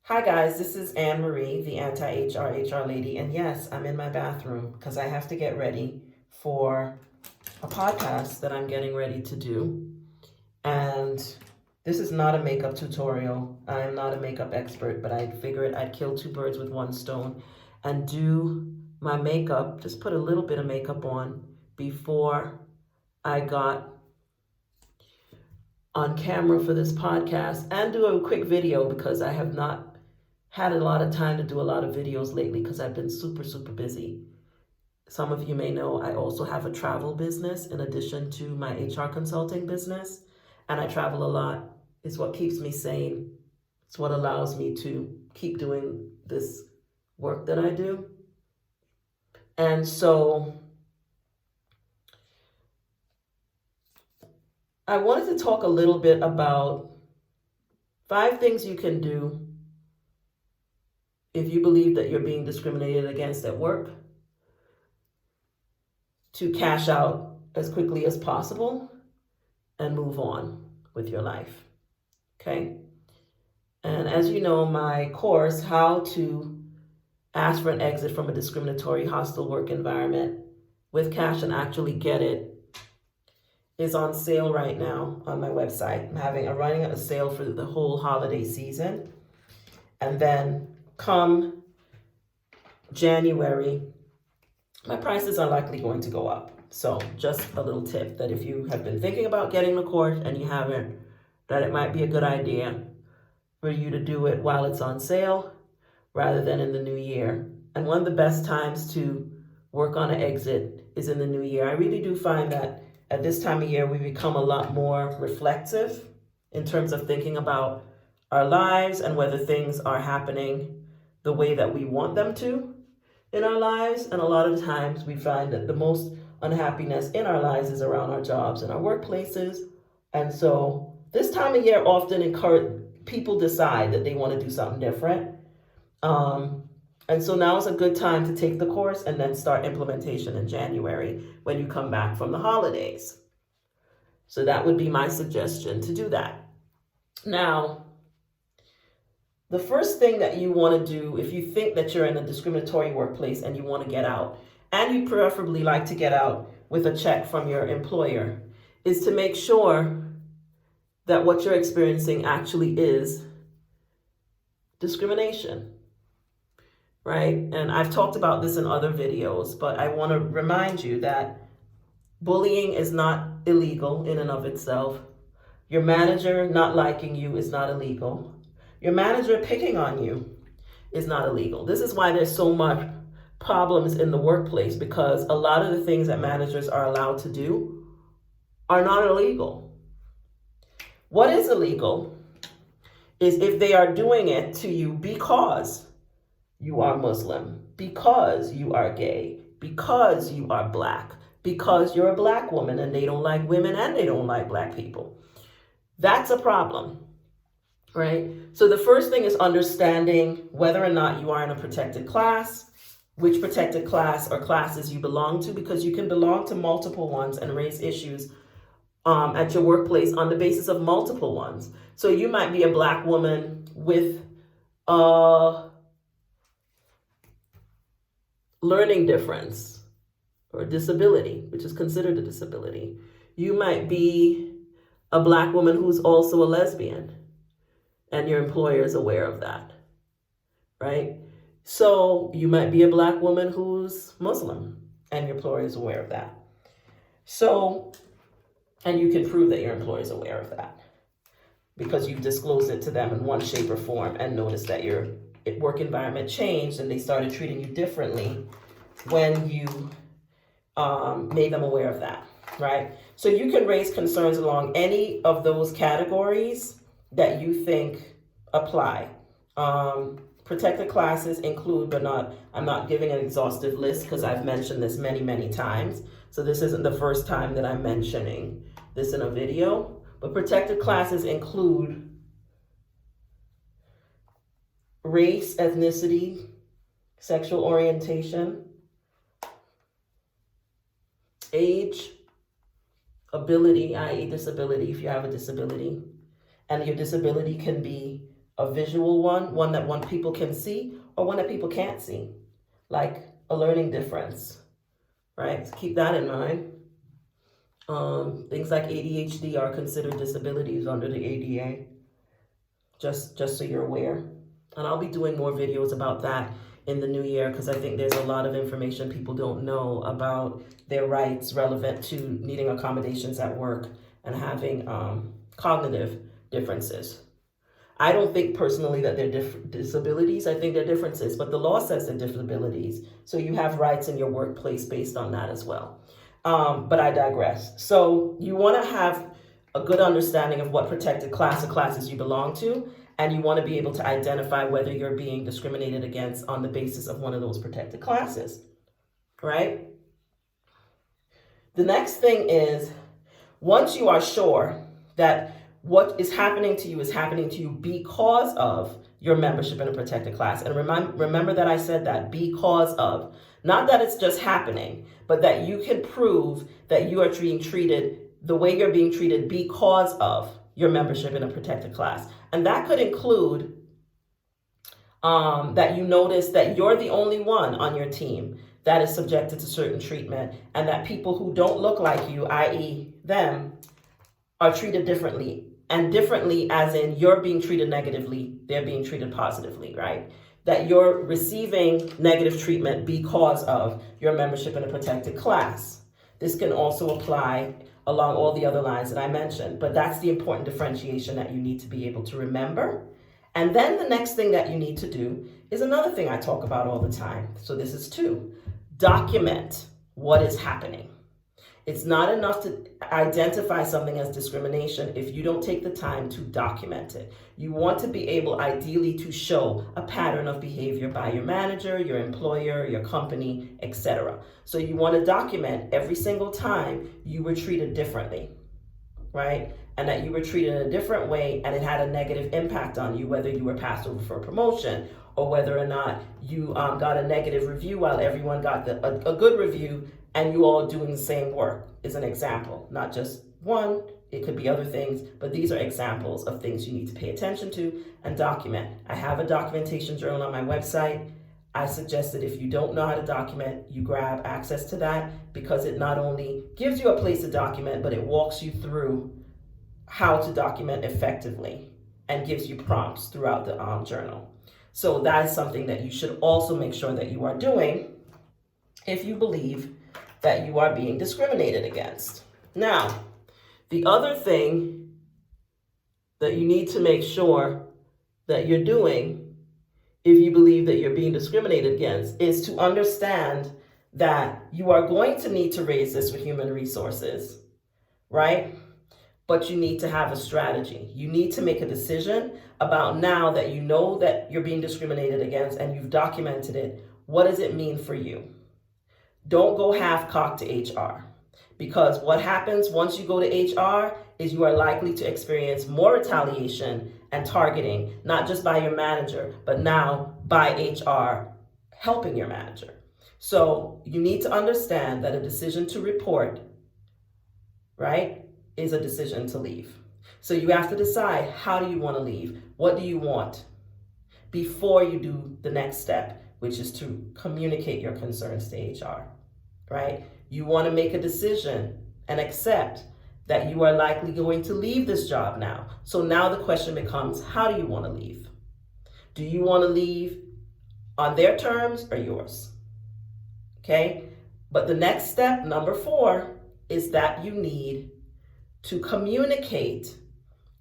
Hi guys, this is Anne Marie, the anti-HR HR lady, and yes, I'm in my bathroom because I have to get ready for a podcast that I'm getting ready to do. And this is not a makeup tutorial. I am not a makeup expert, but I figured I'd kill two birds with one stone and do my makeup, just put a little bit of makeup on before I got on camera for this podcast and do a quick video because I have not had a lot of time to do a lot of videos lately because I've been super busy. Some of you may know I also have a travel business in addition to my HR consulting business, and I travel a lot. It's what keeps me sane. It's what allows me to keep doing this work that I do. And so I wanted to talk a little bit about 5 things you can do if you believe that you're being discriminated against at work to cash out as quickly as possible and move on with your life. Okay? And as you know, my course, How to Ask for an Exit from a Discriminatory Hostile Work Environment with Cash and Actually Get It, is on sale right now on my website. I'm running a sale for the whole holiday season. And then come January, my prices are likely going to go up. So just a little tip that if you have been thinking about getting the course and you haven't, that it might be a good idea for you to do it while it's on sale rather than in the new year. And one of the best times to work on an exit is in the new year. I really do find that at this time of year, we become a lot more reflective in terms of thinking about our lives and whether things are happening the way that we want them to in our lives. And a lot of times we find that the most unhappiness in our lives is around our jobs and our workplaces. And so this time of year often people decide that they want to do something different. And so now is a good time to take the course and then start implementation in January when you come back from the holidays. So that would be my suggestion to do that. Now, the first thing that you want to do if you think that you're in a discriminatory workplace and you want to get out, and you preferably like to get out with a check from your employer, is to make sure that what you're experiencing actually is discrimination. Right? And I've talked about this in other videos, but I want to remind you that bullying is not illegal in and of itself. Your manager not liking you is not illegal. Your manager picking on you is not illegal. This is why there's so much problems in the workplace, because a lot of the things that managers are allowed to do are not illegal. What is illegal is if they are doing it to you because you are Muslim, because you are gay, because you are black, because you're a black woman and they don't like women and they don't like black people. That's a problem, right? So the first thing is understanding whether or not you are in a protected class, which protected class or classes you belong to, because you can belong to multiple ones and raise issues at your workplace on the basis of multiple ones. So you might be a black woman with learning difference or disability, which is considered a disability. You might be a black woman who's also a lesbian, and your employer is aware of that, right? So you might be a black woman who's Muslim, and your employer is aware of that. So, and you can prove that your employer is aware of that because you've disclosed it to them in one shape or form and noticed that your work environment changed and they started treating you differently when you made them aware of that, right? So you can raise concerns along any of those categories that you think apply. Protected classes include, but not, I'm not giving an exhaustive list because I've mentioned this many times. So this isn't the first time that I'm mentioning this in a video, but protected classes include race, ethnicity, sexual orientation, age, ability, i.e. disability, if you have a disability, and your disability can be a visual one that one people can see, or one that people can't see, like a learning difference, right? So keep that in mind. Things like ADHD are considered disabilities under the ADA, just so you're aware. And I'll be doing more videos about that in the new year, because I think there's a lot of information people don't know about their rights relevant to needing accommodations at work and having cognitive differences. I don't think personally that they're disabilities. I think they're differences, but the law says they're disabilities. So you have rights in your workplace based on that as well. But I digress. So you want to have a good understanding of what protected class or classes you belong to, and you want to be able to identify whether you're being discriminated against on the basis of one of those protected classes, right? The next thing is, once you are sure that what is happening to you because of your membership in a protected class. And remember that I said that, because of, not that it's just happening, but that you can prove that you are being treated the way you're being treated because of your membership in a protected class. And that could include that you notice that you're the only one on your team that is subjected to certain treatment, and that people who don't look like you, i.e. them, are treated differently. And differently as in you're being treated negatively, they're being treated positively, right? That you're receiving negative treatment because of your membership in a protected class. This can also apply along all the other lines that I mentioned, but that's the important differentiation that you need to be able to remember. And then the next thing that you need to do is another thing I talk about all the time. So this is 2. Document what is happening. It's not enough to identify something as discrimination if you don't take the time to document it. You want to be able, ideally, to show a pattern of behavior by your manager, your employer, your company, etc. So you want to document every single time you were treated differently, right? And that you were treated in a different way and it had a negative impact on you, whether you were passed over for a promotion or whether or not you got a negative review while everyone got a good review, and you all doing the same work is an example. Not just one, it could be other things, but these are examples of things you need to pay attention to and document. I have a documentation journal on my website. I suggest that if you don't know how to document, you grab access to that, because it not only gives you a place to document, but it walks you through how to document effectively and gives you prompts throughout the journal. So that is something that you should also make sure that you are doing if you believe that you are being discriminated against. Now, the other thing that you need to make sure that you're doing if you believe that you're being discriminated against is to understand that you are going to need to raise this with human resources, right? But you need to have a strategy. You need to make a decision about, now that you know that you're being discriminated against and you've documented it, what does it mean for you? Don't go half-cocked to HR, because what happens once you go to HR is you are likely to experience more retaliation and targeting, not just by your manager, but now by HR helping your manager. So you need to understand that a decision to report, right, is a decision to leave. So you have to decide, how do you want to leave? What do you want before you do the next step, which is to communicate your concerns to HR, right? You want to make a decision and accept that you are likely going to leave this job now. So now the question becomes, how do you want to leave? Do you want to leave on their terms or yours? Okay? But the next step, number 4, is that you need to communicate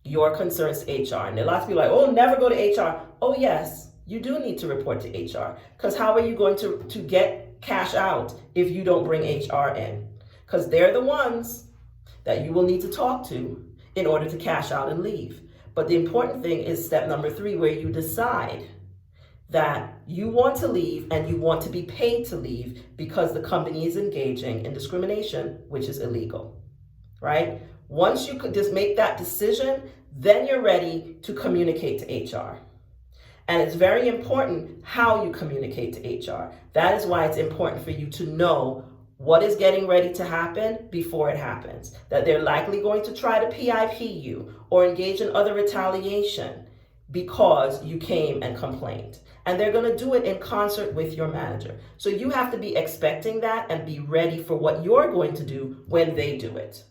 your concerns to HR. And there are lots of people like, oh, never go to HR. Oh, yes, you do need to report to HR, because how are you going to get cash out if you don't bring HR in? Because they're the ones that you will need to talk to in order to cash out and leave. But the important thing is step number 3, where you decide that you want to leave and you want to be paid to leave because the company is engaging in discrimination, which is illegal, right? Once you could just make that decision, then you're ready to communicate to HR. And it's very important how you communicate to HR. That is why it's important for you to know what is getting ready to happen before it happens. That they're likely going to try to PIP you or engage in other retaliation. because you came and complained. And they're going to do it in concert with your manager. So you have to be expecting that and be ready for what you're going to do when they do it.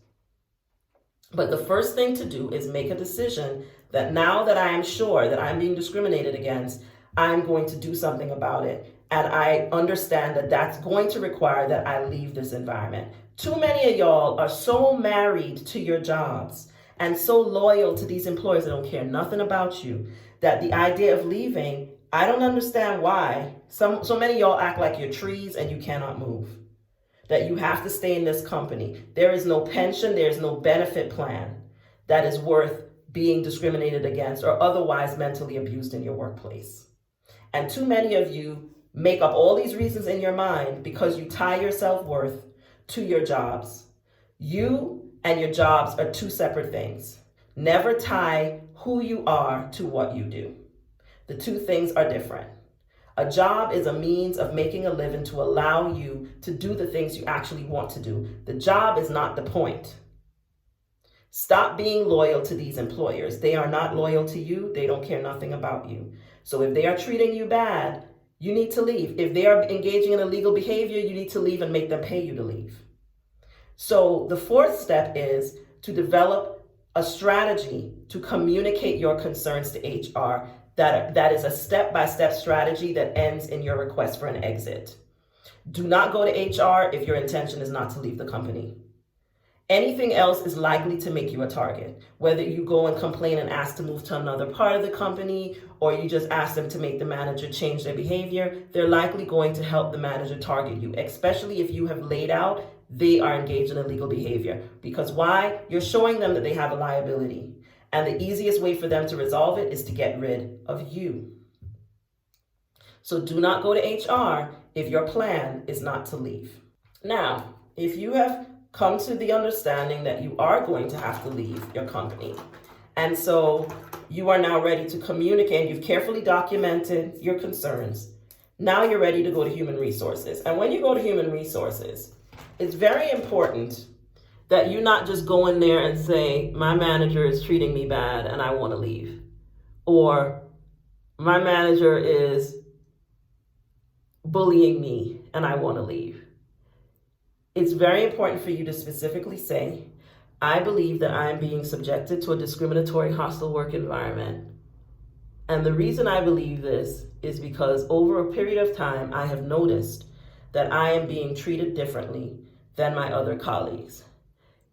But the first thing to do is make a decision that now that I am sure that I'm being discriminated against, I'm going to do something about it. And I understand that that's going to require that I leave this environment. Too many of y'all are so married to your jobs and so loyal to these employers that don't care nothing about you, that the idea of leaving, I don't understand why. So many of y'all act like you're trees and you cannot move, that you have to stay in this company. There is no pension, there is no benefit plan that is worth being discriminated against or otherwise mentally abused in your workplace. And too many of you make up all these reasons in your mind because you tie your self-worth to your jobs. You and your jobs are two separate things. Never tie who you are to what you do. The two things are different. A job is a means of making a living to allow you to do the things you actually want to do. The job is not the point. Stop being loyal to these employers. They are not loyal to you. They don't care nothing about you. So if they are treating you bad, you need to leave. If they are engaging in illegal behavior, you need to leave and make them pay you to leave. So the fourth step is to develop a strategy to communicate your concerns to HR. That is a step-by-step strategy that ends in your request for an exit. Do not go to HR if your intention is not to leave the company. Anything else is likely to make you a target. Whether you go and complain and ask to move to another part of the company, or you just ask them to make the manager change their behavior, they're likely going to help the manager target you, especially if you have laid out they are engaged in illegal behavior. Because why? You're showing them that they have a liability. And the easiest way for them to resolve it is to get rid of you. So do not go to HR if your plan is not to leave. Now, if you have come to the understanding that you are going to have to leave your company, and so you are now ready to communicate, you've carefully documented your concerns, now you're ready to go to human resources. And when you go to human resources, it's very important that you not just go in there and say, my manager is treating me bad and I want to leave. Or my manager is bullying me and I want to leave. It's very important for you to specifically say, I believe that I'm being subjected to a discriminatory hostile work environment. And the reason I believe this is because over a period of time, I have noticed that I am being treated differently than my other colleagues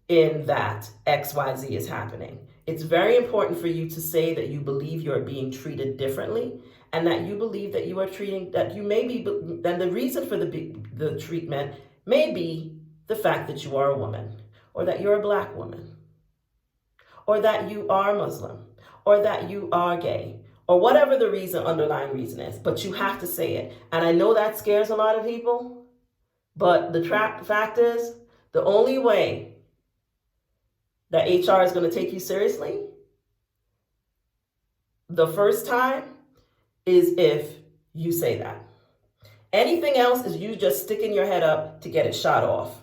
in that XYZ is happening. It's very important for you to say that you believe you're being treated differently and that you believe that you are treating, that you may be, and the reason for the treatment may be the fact that you are a woman, or that you're a Black woman, or that you are Muslim, or that you are gay, or whatever the reason, underlying reason is, but you have to say it. And I know that scares a lot of people, but the fact is, the only way that HR is going to take you seriously the first time is if you say that. Anything else is you just sticking your head up to get it shot off.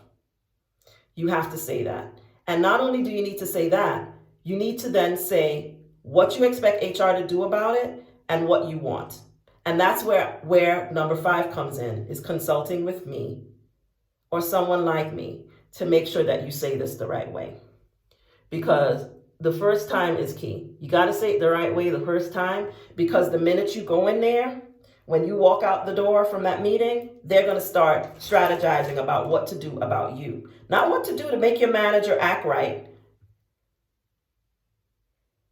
You have to say that. And not only do you need to say that, you need to then say what you expect HR to do about it and what you want. And that's where number 5 comes in, is consulting with me or someone like me to make sure that you say this the right way. Because the first time is key. You got to say it the right way the first time, because the minute you go in there, when you walk out the door from that meeting, they're going to start strategizing about what to do about you. Not what to do to make your manager act right.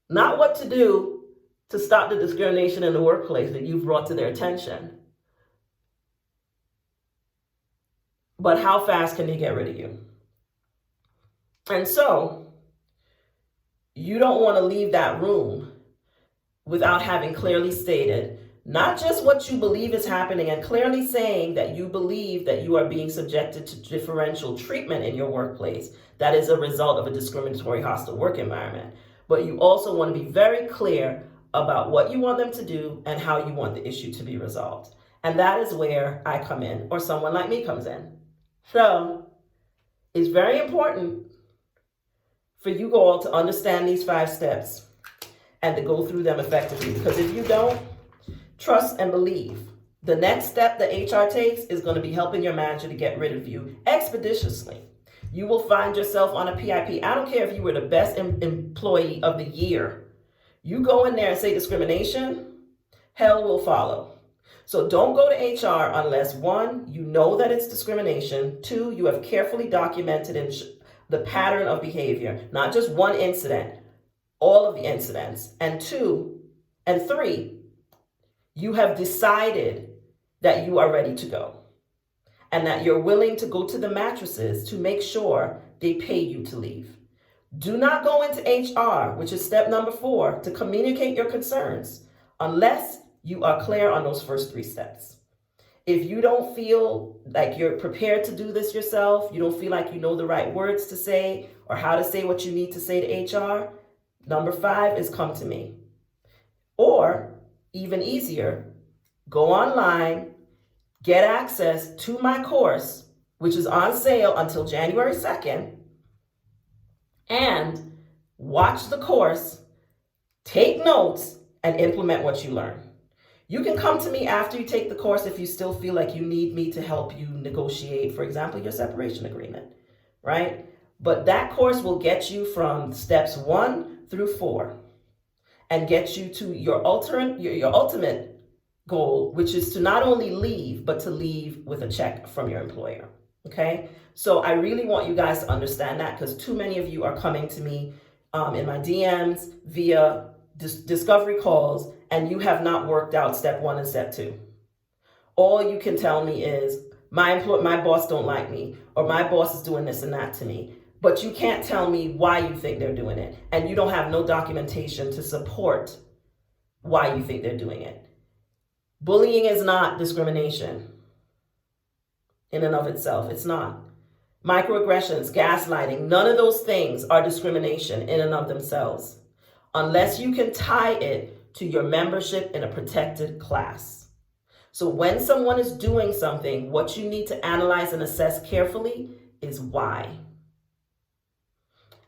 Not what to do to stop the discrimination in the workplace that you've brought to their attention. But how fast can they get rid of you? And so you don't want to leave that room without having clearly stated not just what you believe is happening and clearly saying that you believe that you are being subjected to differential treatment in your workplace that is a result of a discriminatory hostile work environment. But you also want to be very clear about what you want them to do and how you want the issue to be resolved. And that is where I come in, or someone like me comes in. So it's very important for you all to understand these 5 steps and to go through them effectively. Because if you don't, trust and believe, the next step that HR takes is going to be helping your manager to get rid of you expeditiously. You will find yourself on a PIP. I don't care if you were the best employee of the year. You go in there and say discrimination, hell will follow. So don't go to HR unless, one, you know that it's discrimination. Two, you have carefully documented the pattern of behavior, not just one incident, all of the incidents. And three, you have decided that you are ready to go and that you're willing to go to the mattresses to make sure they pay you to leave. Do not go into HR, which is step number 4, to communicate your concerns unless you are clear on those first 3 steps. If you don't feel like you're prepared to do this yourself, you don't feel like you know the right words to say or how to say what you need to say to HR, number 5 is come to me. Or, even easier, go online, get access to my course, which is on sale until January 2nd, and watch the course, take notes, and implement what you learn. You can come to me after you take the course if you still feel like you need me to help you negotiate, for example, your separation agreement, right? But that course will get you from steps 1 through 4 and get you to your ultimate goal, which is to not only leave, but to leave with a check from your employer, okay? So I really want you guys to understand that, because too many of you are coming to me in my DMs via discovery calls, and you have not worked out step 1 and step 2. All you can tell me is, my boss don't like me, or my boss is doing this and that to me. But you can't tell me why you think they're doing it, and you don't have no documentation to support why you think they're doing it. Bullying is not discrimination in and of itself. It's not. Microaggressions, gaslighting, none of those things are discrimination in and of themselves, unless you can tie it to your membership in a protected class. So when someone is doing something, what you need to analyze and assess carefully is why.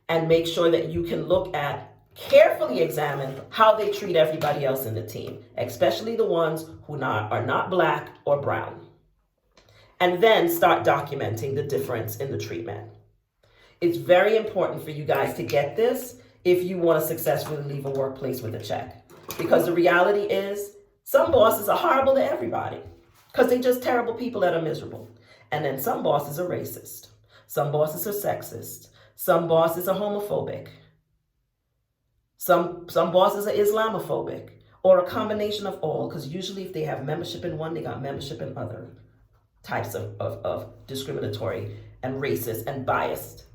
And make sure that you can carefully examine how they treat everybody else in the team, especially the ones who are not Black or brown. And then start documenting the difference in the treatment. It's very important for you guys to get this if you want to successfully leave a workplace with a check. Because the reality is, some bosses are horrible to everybody because they're just terrible people that are miserable. And then some bosses are racist. Some bosses are sexist. Some bosses are homophobic. Some bosses are Islamophobic, or a combination of all, because usually if they have membership in one, they got membership in other types of discriminatory and racist and biased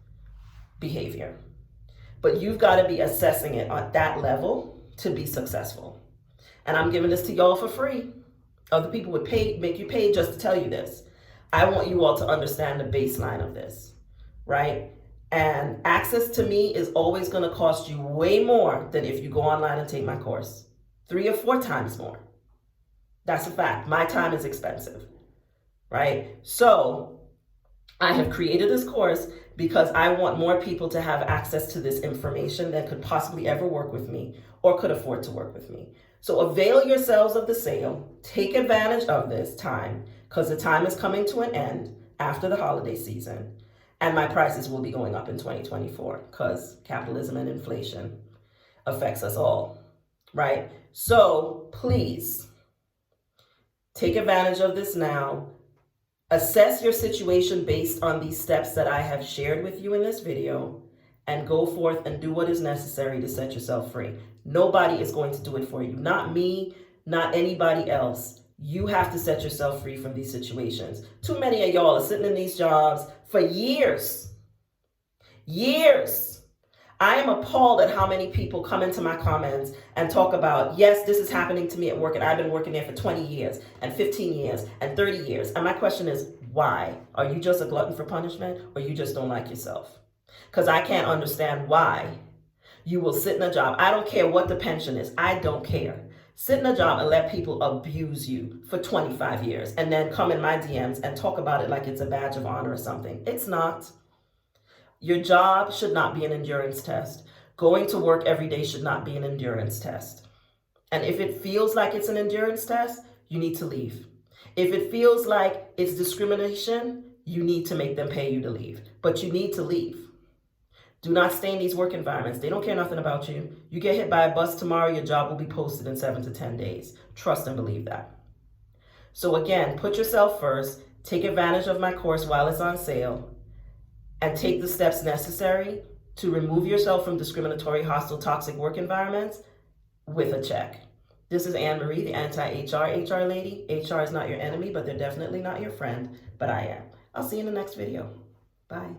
behavior. But you've got to be assessing it at that level to be successful. And I'm giving this to y'all for free. Other people would make you pay just to tell you this. I want you all to understand the baseline of this, right? And access to me is always going to cost you way more than if you go online and take my course. 3 or 4 times more. That's a fact. My time is expensive, right? So I have created this course because I want more people to have access to this information that could possibly ever work with me or could afford to work with me. So avail yourselves of the sale. Take advantage of this time, because the time is coming to an end after the holiday season. And my prices will be going up in 2024 because capitalism and inflation affects us all, right? So please take advantage of this now. Assess your situation based on these steps that I have shared with you in this video, and go forth and do what is necessary to set yourself free. Nobody is going to do it for you. Not me, not anybody else. You have to set yourself free from these situations. Too many of y'all are sitting in these jobs for years. Years. I am appalled at how many people come into my comments and talk about, yes, this is happening to me at work, and I've been working there for 20 years and 15 years and 30 years. And my question is, why? Are you just a glutton for punishment, or you just don't like yourself? Because I can't understand why you will sit in a job. I don't care what the pension is. I don't care. Sit in a job and let people abuse you for 25 years and then come in my DMs and talk about it like it's a badge of honor or something. It's not. Your job should not be an endurance test. Going to work every day should not be an endurance test. And if it feels like it's an endurance test, you need to leave. If it feels like it's discrimination, you need to make them pay you to leave. But you need to leave. Do not stay in these work environments. They don't care nothing about you. You get hit by a bus tomorrow, your job will be posted in 7 to 10 days. Trust and believe that. So again, put yourself first. Take advantage of my course while it's on sale. And take the steps necessary to remove yourself from discriminatory, hostile, toxic work environments with a check. This is Anne Marie, the anti-HR HR lady. HR is not your enemy, but they're definitely not your friend, but I am. I'll see you in the next video. Bye.